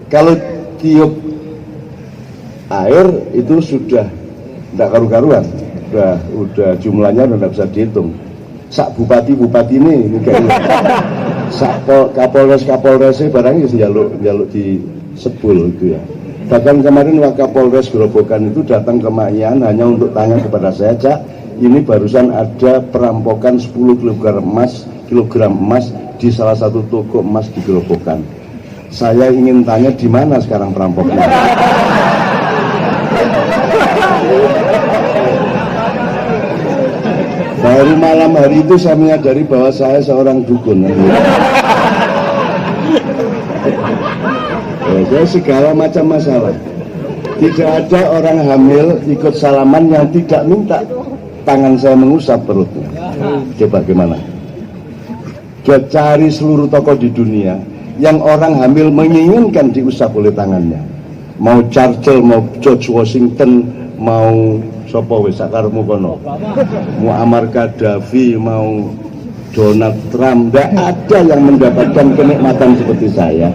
Kalau tiup air itu sudah tidak karu-karuan, udah jumlahnya udah bisa dihitung. Sak bupati ini kayaknya sak kapolresnya barangnya jaluk di sebul itu ya. Bahkan kemarin Wakapolres Grobogan itu datang ke Mayan hanya untuk tanya kepada saya, Cak, ini barusan ada perampokan 10 kilogram emas di salah satu toko emas di Grobogan. Saya ingin tanya di mana sekarang perampoknya. Baru malam hari itu saya menyadari bahwa saya seorang dukun. Saya segala macam masalah. Tidak ada orang hamil ikut salaman yang tidak minta tangan saya mengusap perutnya. Coba gimana? Dia cari seluruh toko di dunia yang orang hamil menginginkan diusap oleh tangannya. Mau Churchill, mau George Washington, mau sopo wis sakarmu kono, Muammar Gaddafi, mau Donald Trump, tidak ada yang mendapatkan kenikmatan seperti saya.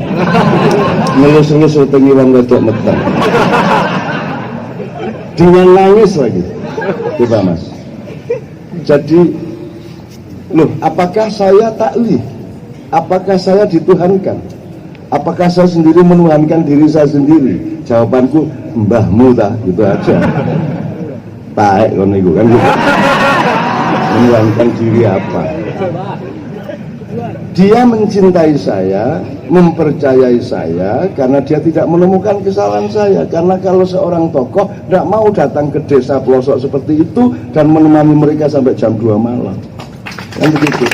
Ngelus-ngelus utengi wong wedok meteng. Dengan nangis lagi. Coba Mas. Jadi, loh, apakah saya taklih? Apakah saya dituhankan? Apakah saya sendiri menuhankan diri saya sendiri? Jawabanku, mbahmu tak, gitu aja. Baik kan itu kan gitu. Menuhankan diri apa? Dia mencintai saya, mempercayai saya karena dia tidak menemukan kesalahan saya. Karena kalau seorang tokoh tidak mau datang ke desa pelosok seperti itu dan menemani mereka sampai jam 2 malam, kan begitu.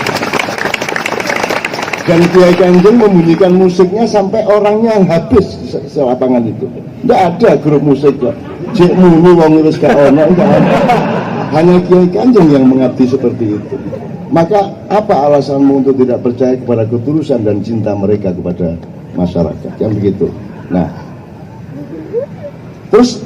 Dan Kiai Kanjeng membunyikan musiknya sampai orangnya yang habis selapangan itu. Tidak ada grup musik kok. Cik muni wong ngurus gak ono, enggak ada. Hanya Kiai Kanjeng yang mengabdi seperti itu. Maka apa alasanmu untuk tidak percaya kepada ketulusan dan cinta mereka kepada masyarakat? Yang begitu. Nah, terus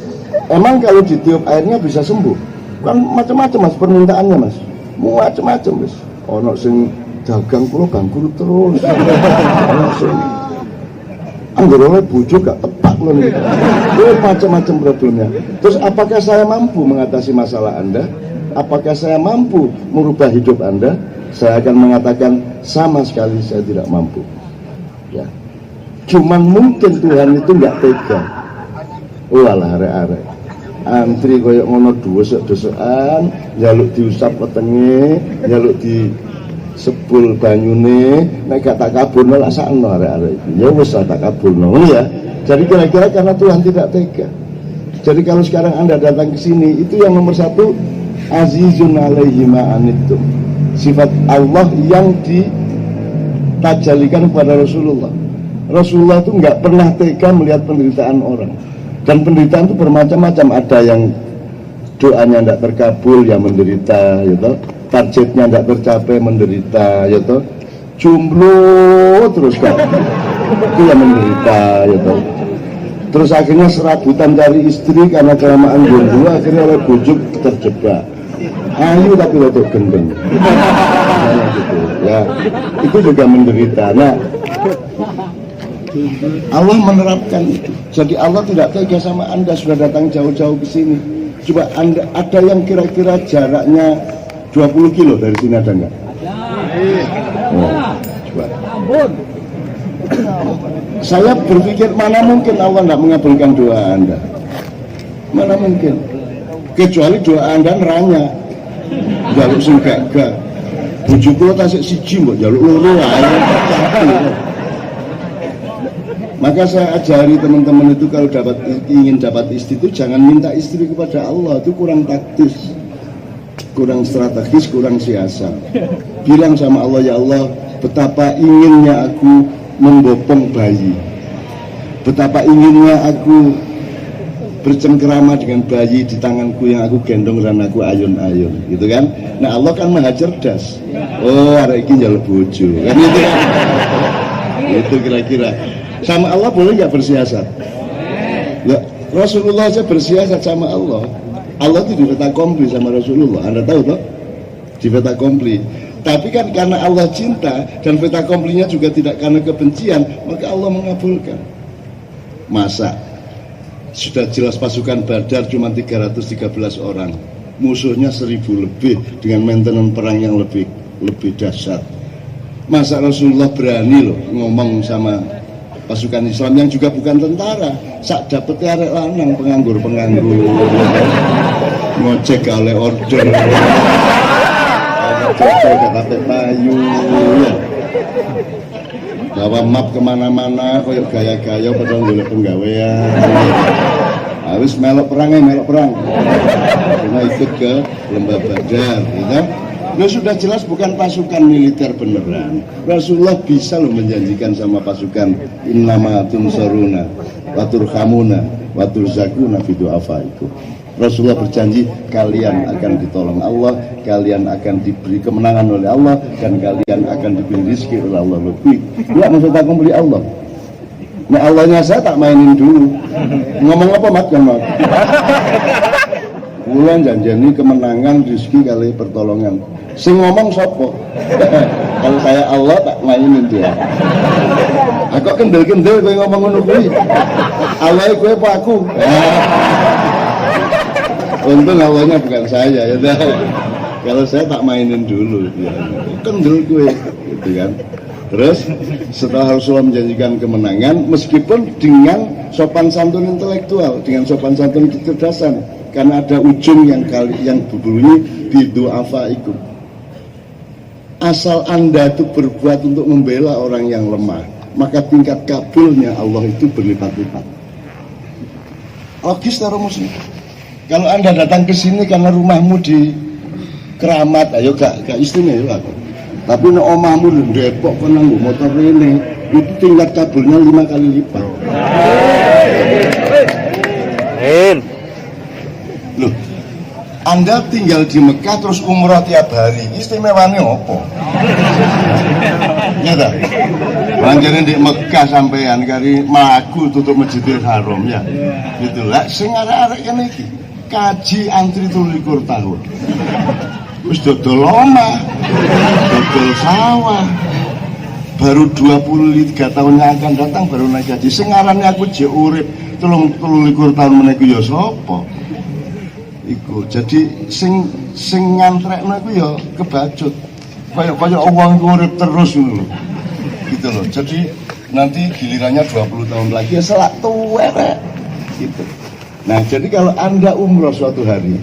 emang kalau ditiup airnya bisa sembuh? Kan macam-macam Mas permintaannya Mas. Macam-macam Mas. Ono sing dagang kula bangkrut terus. Ono sing anggere bojo gak tepak lho niku. Macam-macam problemnya. Terus apakah saya mampu mengatasi masalah Anda? Apakah saya mampu merubah hidup Anda? Saya akan mengatakan sama sekali saya tidak mampu. Ya. Cuman mungkin Tuhan itu nggak tega. Walah arek-arek. Antri koyok ngono dosok-dosokan, njaluk diusap wetenge, njaluk di sebul banyune, nek gak tak kabulno lak sakno arek-arek iki. Ya wis tak kabulno ya. Jadi kira-kira karena Tuhan tidak tega. Jadi kalau sekarang Anda datang ke sini, itu yang nomor satu, azizun alaihi ma'anittum. Sifat Allah yang ditajalikan kepada Rasulullah. Rasulullah itu nggak pernah tega melihat penderitaan orang. Dan penderitaan itu bermacam-macam. Ada yang doanya tidak terkabul, ya menderita, gitu. Targetnya tidak tercapai, menderita, gitu. Jomblo terus kan, itu yang menderita, gitu. Terus akhirnya serabutan cari istri karena kelamaan jomblo, akhirnya oleh bujuk terjebak. Ayu tapi rotok gendeng. Nah, gitu. Ya, itu juga menderita. Nah, Allah menerapkan itu. Jadi Allah tidak tega sama Anda sudah datang jauh-jauh ke sini. Coba Anda, ada yang kira-kira jaraknya 20 kilo dari sini ada nggak? Oh, coba. Saya berpikir mana mungkin Allah tidak mengabulkan doa Anda. Mana mungkin. Kecuali doa Anda neranya. Jaluk sing gak. Bojo kula tasik siji mbok jaluk loro ae. Maka saya ajari teman-teman itu kalau ingin dapat istri itu jangan minta istri kepada Allah, itu kurang taktis, kurang strategis, kurang siasat. Bilang sama Allah, ya Allah, betapa inginnya aku membopong bayi, betapa inginnya aku bercengkerama dengan bayi di tanganku yang aku gendong dan aku ayun-ayun, gitu kan? Nah Allah kan maha cerdas. Oh, hari ini njaluk bojo, kan itu kan? Itu kira-kira. Sama Allah boleh nggak bersiasat? Loh, Rasulullah aja bersiasat sama Allah. Allah itu di fait accompli sama Rasulullah. Anda tahu toh? Di fait accompli. Tapi kan karena Allah cinta dan fait accompli-nya juga tidak karena kebencian, maka Allah mengabulkan. Masa sudah jelas pasukan Badar cuma 313 orang, musuhnya 1000 lebih dengan maintenance perang yang lebih dahsyat. Masa Rasulullah berani loh ngomong sama pasukan Islam yang juga bukan tentara, sak dapet arek lanang penganggur ngojek oleh order kata payu ya. Bawa map kemana-mana koyo gaya-gaya padahal golek penggawean. Harus melok perang. Karena ikut ke lembah Badar gitu. Itu sudah jelas bukan pasukan militer beneran. Rasulullah bisa loh menjanjikan sama pasukan innama tunsaruna wa turhamuna wa turzakuna fi du'afaikum. Rasulullah berjanji kalian akan ditolong Allah, kalian akan diberi kemenangan oleh Allah, dan kalian akan diberi rezeki oleh Allah lebih. Enggak maksud aku beli Allah. Nah Allahnya saya tak mainin dulu. Ngomong apa mat kan mat? Bulan janjani kemenangan, rezeki kali pertolongan. Sing ngomong sopo? Kalau saya Allah tak mainin dia. Aku kendel-kendel kowe ngomong ngono kuwi. Allah kowe apa aku? Untung awalnya bukan saya ya. Kalau saya tak mainin dulu ya. Kendel gue gitu kan. Terus setelah Rasulullah menjanjikan kemenangan meskipun dengan sopan santun intelektual, dengan sopan santun kecerdasan, karena ada ujung yang berbunyi bidu'afaikum. Asal Anda itu berbuat untuk membela orang yang lemah, maka tingkat kabulnya Allah itu berlipat-lipat. Logis taruh muslim. Kalau Anda datang ke sini karena rumahmu di Keramat, ayo gak istimewa. Tapi nek omahmu di Depok kok nang motor ini, itu tingkat kabulnya 5 kali lipat. Loh, Anda tinggal di Mekah terus umroh tiap hari, istimewanya apa? Ya tak? Lanjutnya di Mekah sampean kari mlaku tutup Masjidil Haram ya. Gitulah sing arek-arek kene iki kaji antri 23 tahun. Wis dodol omah, dodol sawah. Baru 23 tahun yang akan datang baru naik haji. Sing aranne aku jek urip 23 tahun meneku ya sapa? Iku. Jadi sing ngantrekno iku ya kebacut. Kaya wong iku urip terus ngono. Gitu loh. Jadi nanti gilirannya 20 tahun lagi ya selak tuwek gitu. Nah, jadi kalau Anda umroh suatu hari,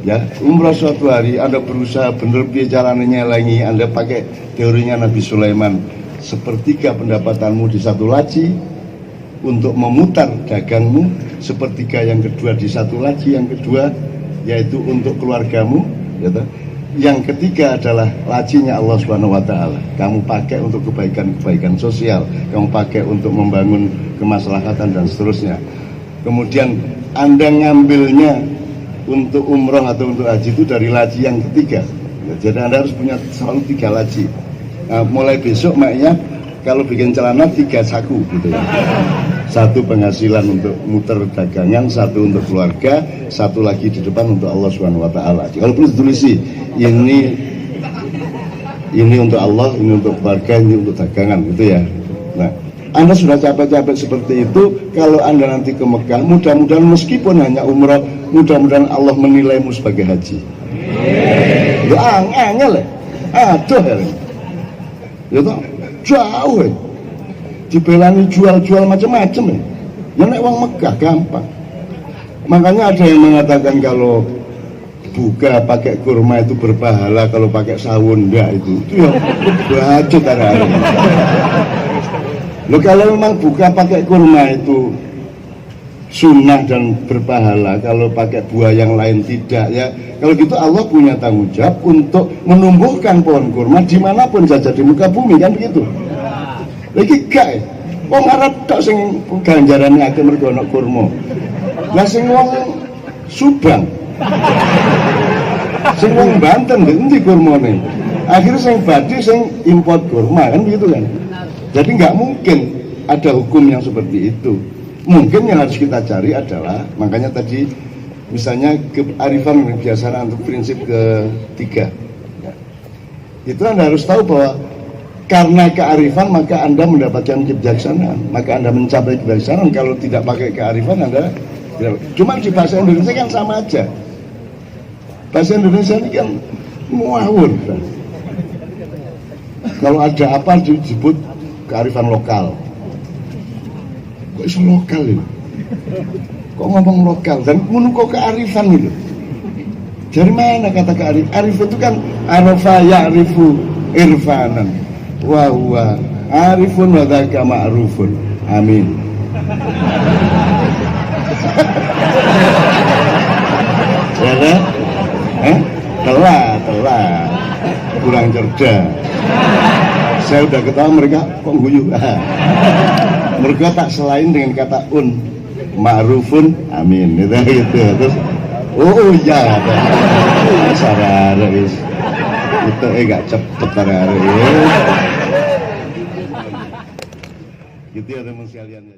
ya, umroh suatu hari, Anda berusaha bener piye carane nyelengi, Anda pakai teorinya Nabi Sulaiman, sepertiga pendapatanmu di satu laci untuk memutar dagangmu, sepertiga yang kedua di satu laci yang kedua yaitu untuk keluargamu, ya toh? Yang ketiga adalah lacinya Allah Subhanahu wa taala. Kamu pakai untuk kebaikan-kebaikan sosial, kamu pakai untuk membangun kemaslahatan dan seterusnya. Kemudian Anda ngambilnya untuk umroh atau untuk haji itu dari laci yang ketiga. Jadi Anda harus punya selalu 3 laci. Nah, mulai besok maknya kalau bikin celana 3 saku gitu ya. 1 penghasilan untuk muter dagangan, 1 untuk keluarga, 1 lagi di depan untuk Allah Subhanahu wa taala. Kalau perlu ditulis ini untuk Allah, ini untuk keluarga, ini untuk dagangan gitu ya. Nah, Anda sudah capek-capek seperti itu, kalau Anda nanti ke Mekah, mudah-mudahan meskipun hanya umrah, mudah-mudahan Allah menilaimu sebagai haji. Itu angel ya. Aduh ya. Itu jauh ya. Dibelani jual-jual macam-macam ya. Ya nek wong Mekah gampang. Makanya ada yang mengatakan kalau buka pakai kurma itu berpahala, kalau pakai sawun enggak itu ya bacot arah. Loh, kalau memang buka pakai kurma itu sunnah dan berpahala, kalau pakai buah yang lain tidak ya. Kalau gitu Allah punya tanggung jawab untuk menumbuhkan pohon kurma dimanapun saja di muka bumi, kan begitu. Lagi gak wong Arab tok sing ganjarane akeh mergo ana kurma. Lah sing wong Subang, sing wong Banten endi kurmane? Akhirnya sing Badi sing import kurma, kan begitu kan. Jadi nggak mungkin ada hukum yang seperti itu. Mungkin yang harus kita cari adalah, makanya tadi misalnya kearifan kebiasaan untuk prinsip ketiga, itu Anda harus tahu bahwa karena kearifan maka Anda mendapatkan kebijaksanaan, maka Anda mencapai kebijaksanaan. Kalau tidak pakai kearifan Anda tidak. Cuma di bahasa Indonesia kan sama aja. Bahasa Indonesia ini kan ngawur. Kalau ada apa disebut kearifan lokal. Kok iso lokal ini? Kok ngomong lokal dan kok kearifan itu? Dari mana kata kearifan? Arif itu kan arafa ya'rifu irfanan wa huwa arifun wa dzaka ma'rufun. Amin. Ya kan? Telat kurang cerdas. Saya udah ketawa, mereka kok guyu. Mereka tak selain dengan kata ma'rufun amin gitu. Terus oh iya sarara wis itu gak cepet sarara gitu ya teman sekalian.